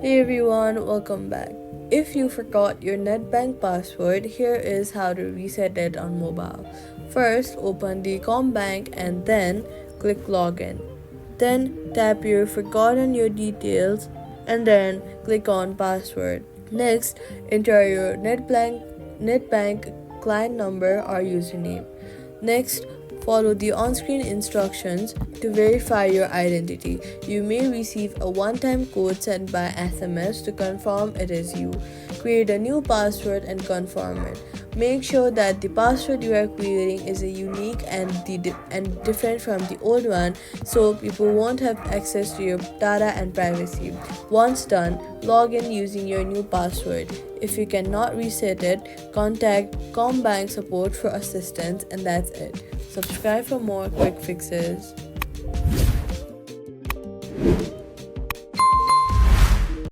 Hey everyone, welcome back. If you forgot your NetBank password, here is how to reset it on mobile. First, open the CommBank and then click Login. Then tap your forgotten your details and then click on password. Next, enter your NetBank client number or username. Next, follow the on-screen instructions to verify your identity. You may receive a one-time code sent by SMS to confirm it is you. Create a new password and confirm it. Make sure that the password you are creating is a unique and different from the old one so people won't have access to your data and privacy. Once done, log in using your new password. If you cannot reset it, contact CommBank support for assistance, and that's it. Subscribe for more quick fixes.